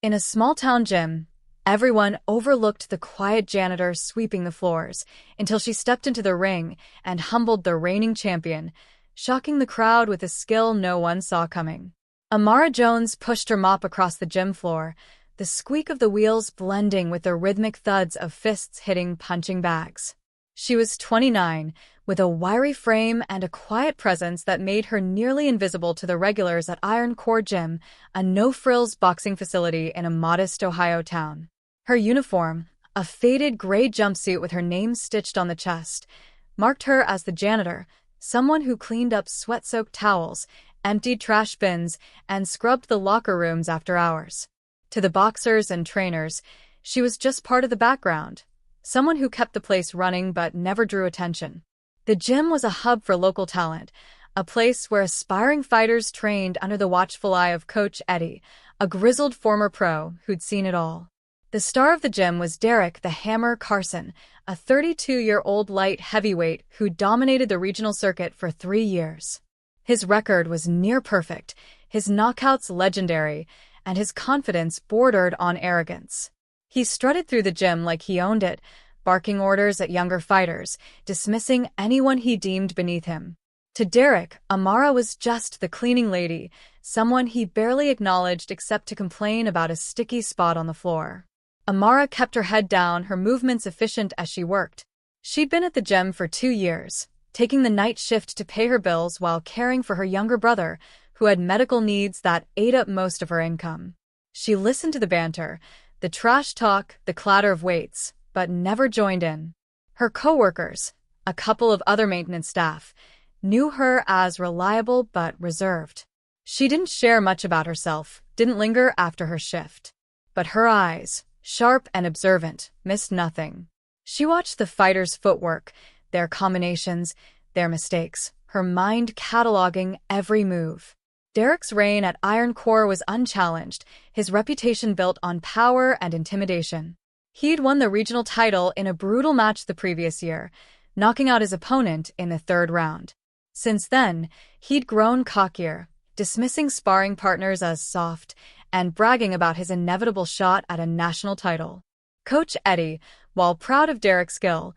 In a small-town gym, everyone overlooked the quiet janitor sweeping the floors until she stepped into the ring and humbled the reigning champion, shocking the crowd with a skill no one saw coming. Amara Jones pushed her mop across the gym floor, the squeak of the wheels blending with the rhythmic thuds of fists hitting punching bags. She was 29, with a wiry frame and a quiet presence that made her nearly invisible to the regulars at Iron Core Gym, a no-frills boxing facility in a modest Ohio town. Her uniform, a faded gray jumpsuit with her name stitched on the chest, marked her as the janitor, someone who cleaned up sweat-soaked towels, emptied trash bins, and scrubbed the locker rooms after hours. To the boxers and trainers, she was just part of the background, someone who kept the place running but never drew attention. The gym was a hub for local talent, a place where aspiring fighters trained under the watchful eye of Coach Eddie, a grizzled former pro who'd seen it all. The star of the gym was Derek the Hammer Carson, a 32-year-old light heavyweight who dominated the regional circuit for 3 years. His record was near perfect, his knockouts legendary, and his confidence bordered on arrogance. He strutted through the gym like he owned it, barking orders at younger fighters, dismissing anyone he deemed beneath him. To Derek, Amara was just the cleaning lady, someone he barely acknowledged except to complain about a sticky spot on the floor. Amara kept her head down, her movements efficient as she worked. She'd been at the gym for 2 years, taking the night shift to pay her bills while caring for her younger brother, who had medical needs that ate up most of her income. She listened to the banter, the trash talk, the clatter of weights, but never joined in. Her coworkers, a couple of other maintenance staff, knew her as reliable but reserved. She didn't share much about herself, didn't linger after her shift. But her eyes, sharp and observant, missed nothing. She watched the fighters' footwork, their combinations, their mistakes, her mind cataloging every move. Derek's reign at Iron Core was unchallenged, his reputation built on power and intimidation. He'd won the regional title in a brutal match the previous year, knocking out his opponent in the 3rd round. Since then, he'd grown cockier, dismissing sparring partners as soft, and bragging about his inevitable shot at a national title. Coach Eddie, while proud of Derek's skill,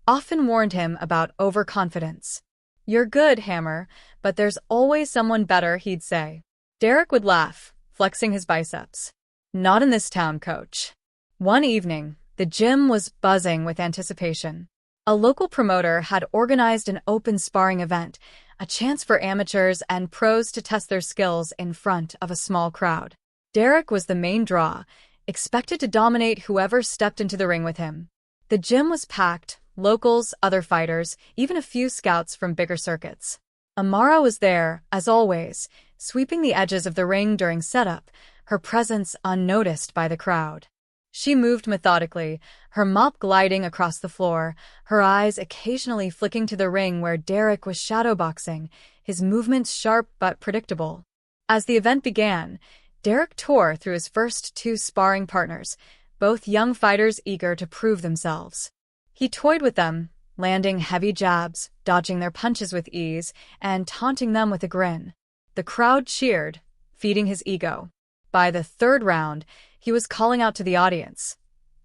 often warned him about overconfidence. "You're good, Hammer, but there's always someone better," he'd say. Derek would laugh, flexing his biceps. "Not in this town, coach." One evening, the gym was buzzing with anticipation. A local promoter had organized an open sparring event, a chance for amateurs and pros to test their skills in front of a small crowd. Derek was the main draw, expected to dominate whoever stepped into the ring with him. The gym was packed, locals, other fighters, even a few scouts from bigger circuits. Amara was there, as always, sweeping the edges of the ring during setup, her presence unnoticed by the crowd. She moved methodically, her mop gliding across the floor, her eyes occasionally flicking to the ring where Derek was shadowboxing, his movements sharp but predictable. As the event began, Derek tore through his first 2 sparring partners, both young fighters eager to prove themselves. He toyed with them, landing heavy jabs, dodging their punches with ease, and taunting them with a grin. The crowd cheered, feeding his ego. By the 3rd round, he was calling out to the audience.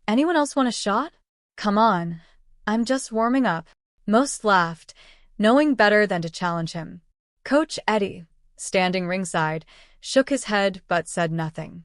"Anyone else want a shot? Come on, I'm just warming up." Most laughed, knowing better than to challenge him. Coach Eddie, standing ringside, shook his head but said nothing.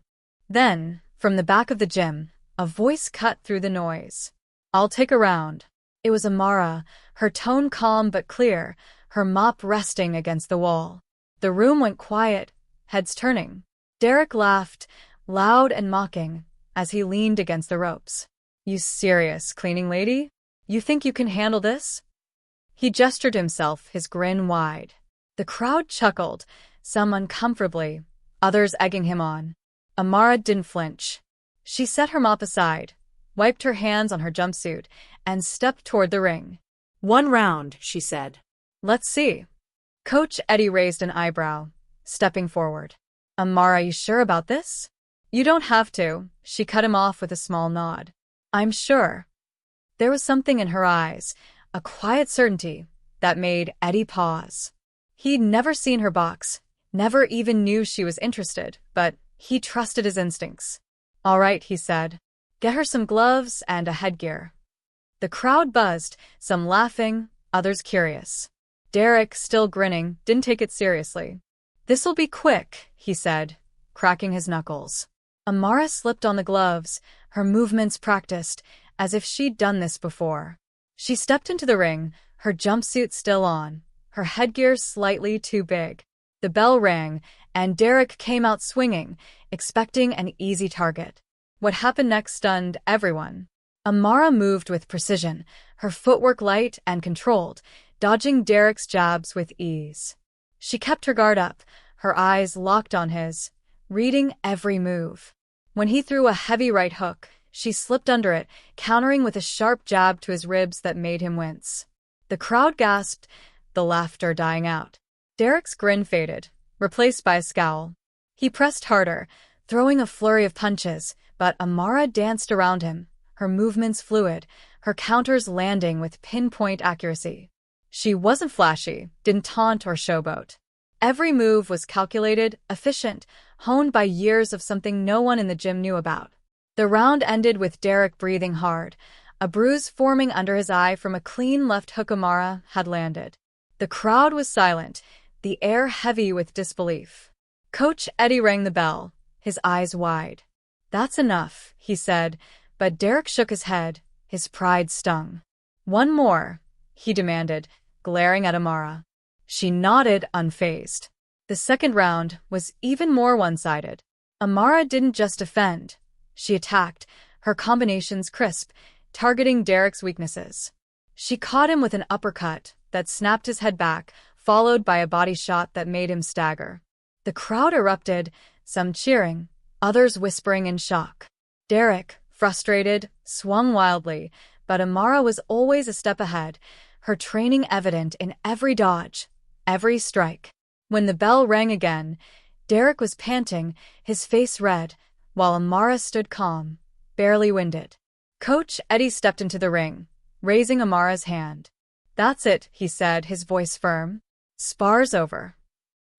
Then, from the back of the gym, a voice cut through the noise. "I'll take a round." It was Amara, her tone calm but clear, her mop resting against the wall. The room went quiet, heads turning. Derek laughed, loud and mocking, as he leaned against the ropes. "You serious, cleaning lady? You think you can handle this?" He gestured himself, his grin wide. The crowd chuckled, some uncomfortably, others egging him on. Amara didn't flinch. She set her mop aside, wiped her hands on her jumpsuit, and stepped toward the ring. "1 round," she said. "Let's see." Coach Eddie raised an eyebrow, stepping forward. "Amara, you sure about this?" "You don't have to," she cut him off with a small nod. "I'm sure." There was something in her eyes, a quiet certainty, that made Eddie pause. He'd never seen her box, never even knew she was interested, but he trusted his instincts. All right, he said. Get her some gloves and a headgear. The crowd buzzed, some laughing, others curious. Derek, still grinning, didn't take it seriously. This'll be quick, he said, cracking his knuckles. Amara slipped on the gloves, her movements practiced, as if she'd done this before. She stepped into the ring, her jumpsuit still on, her headgear slightly too big. The bell rang, and Derek came out swinging, expecting an easy target. What happened next stunned everyone. Amara moved with precision, her footwork light and controlled, dodging Derek's jabs with ease. She kept her guard up, her eyes locked on his, reading every move. When he threw a heavy right hook, she slipped under it, countering with a sharp jab to his ribs that made him wince. The crowd gasped, the laughter dying out. Derek's grin faded, replaced by a scowl. He pressed harder, throwing a flurry of punches, but Amara danced around him, her movements fluid, her counters landing with pinpoint accuracy. She wasn't flashy, didn't taunt or showboat. Every move was calculated, efficient, honed by years of something no one in the gym knew about. The round ended with Derek breathing hard, a bruise forming under his eye from a clean left hook Amara had landed. The crowd was silent, the air heavy with disbelief. Coach Eddie rang the bell, his eyes wide. That's enough, he said, but Derek shook his head, his pride stung. One more, he demanded, glaring at Amara. She nodded, unfazed. The second round was even more one-sided. Amara didn't just defend. She attacked, her combinations crisp, targeting Derek's weaknesses. She caught him with an uppercut that snapped his head back, followed by a body shot that made him stagger. The crowd erupted, some cheering, others whispering in shock. Derek, frustrated, swung wildly, but Amara was always a step ahead, her training evident in every dodge, every strike. When the bell rang again, Derek was panting, his face red, while Amara stood calm, barely winded. Coach Eddie stepped into the ring, raising Amara's hand. That's it, he said, his voice firm. Spar's over.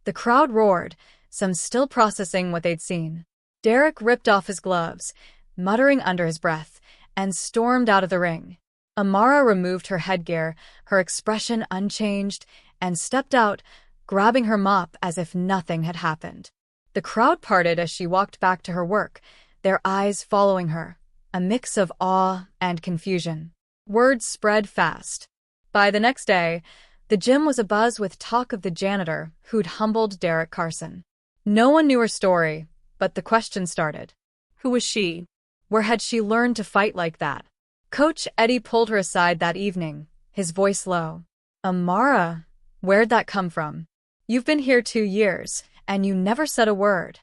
The crowd roared, some still processing what they'd seen. Derek ripped off his gloves, muttering under his breath, and stormed out of the ring. Amara removed her headgear, her expression unchanged, and stepped out, grabbing her mop as if nothing had happened. The crowd parted as she walked back to her work, their eyes following her, a mix of awe and confusion. Word spread fast. By the next day, the gym was abuzz with talk of the janitor who'd humbled Derek Carson. No one knew her story, but the question started. Who was she? Where had she learned to fight like that? Coach Eddie pulled her aside that evening, his voice low. Amara, where'd that come from? You've been here 2 years, and you never said a word.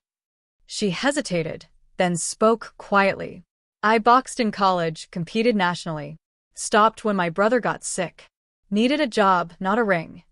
She hesitated, then spoke quietly. I boxed in college, competed nationally. Stopped when my brother got sick. Needed a job, not a ring.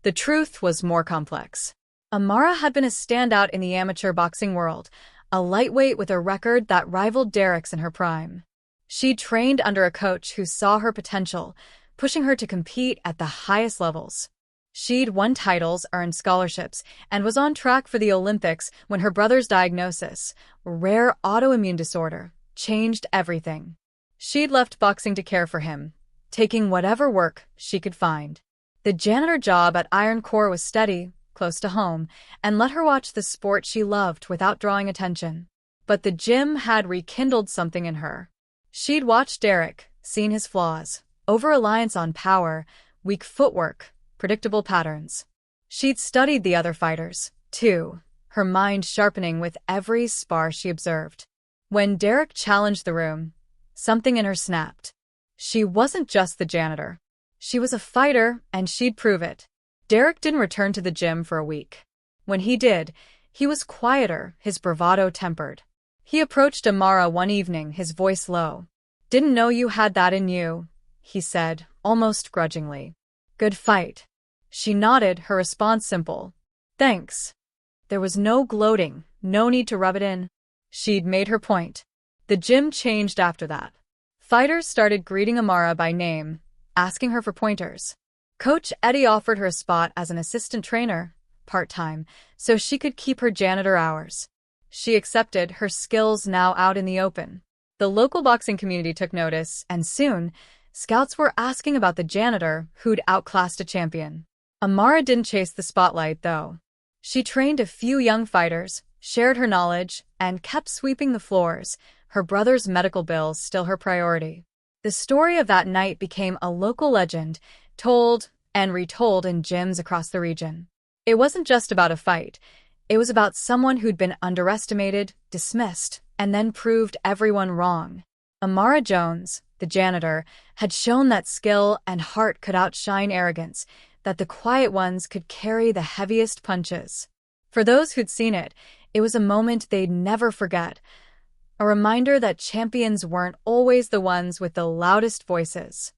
The truth was more complex. Amara had been a standout in the amateur boxing world, a lightweight with a record that rivaled Derek's in her prime. She'd trained under a coach who saw her potential, pushing her to compete at the highest levels. She'd won titles, earned scholarships, and was on track for the Olympics when her brother's diagnosis, a rare autoimmune disorder, changed everything. She'd left boxing to care for him, taking whatever work she could find. The janitor job at Iron Core was steady, close to home, and let her watch the sport she loved without drawing attention. But the gym had rekindled something in her. She'd watched Derek, seen his flaws, over-reliance on power, weak footwork, predictable patterns. She'd studied the other fighters, too, her mind sharpening with every spar she observed. When Derek challenged the room, something in her snapped. She wasn't just the janitor. She was a fighter, and she'd prove it. Derek didn't return to the gym for a week. When he did, he was quieter, his bravado tempered. He approached Amara one evening, his voice low. Didn't know you had that in you, he said, almost grudgingly. Good fight. She nodded, her response simple. Thanks. There was no gloating, no need to rub it in. She'd made her point. The gym changed after that. Fighters started greeting Amara by name, asking her for pointers. Coach Eddie offered her a spot as an assistant trainer, part-time, so she could keep her janitor hours. She accepted, her skills now out in the open. The local boxing community took notice, and soon, scouts were asking about the janitor who'd outclassed a champion. Amara didn't chase the spotlight, though. She trained a few young fighters, shared her knowledge, and kept sweeping the floors, her brother's medical bills still her priority. The story of that night became a local legend, told and retold in gyms across the region. It wasn't just about a fight. It was about someone who'd been underestimated, dismissed, and then proved everyone wrong. Amara Jones, the janitor, had shown that skill and heart could outshine arrogance, that the quiet ones could carry the heaviest punches. For those who'd seen it, it was a moment they'd never forget, a reminder that champions weren't always the ones with the loudest voices.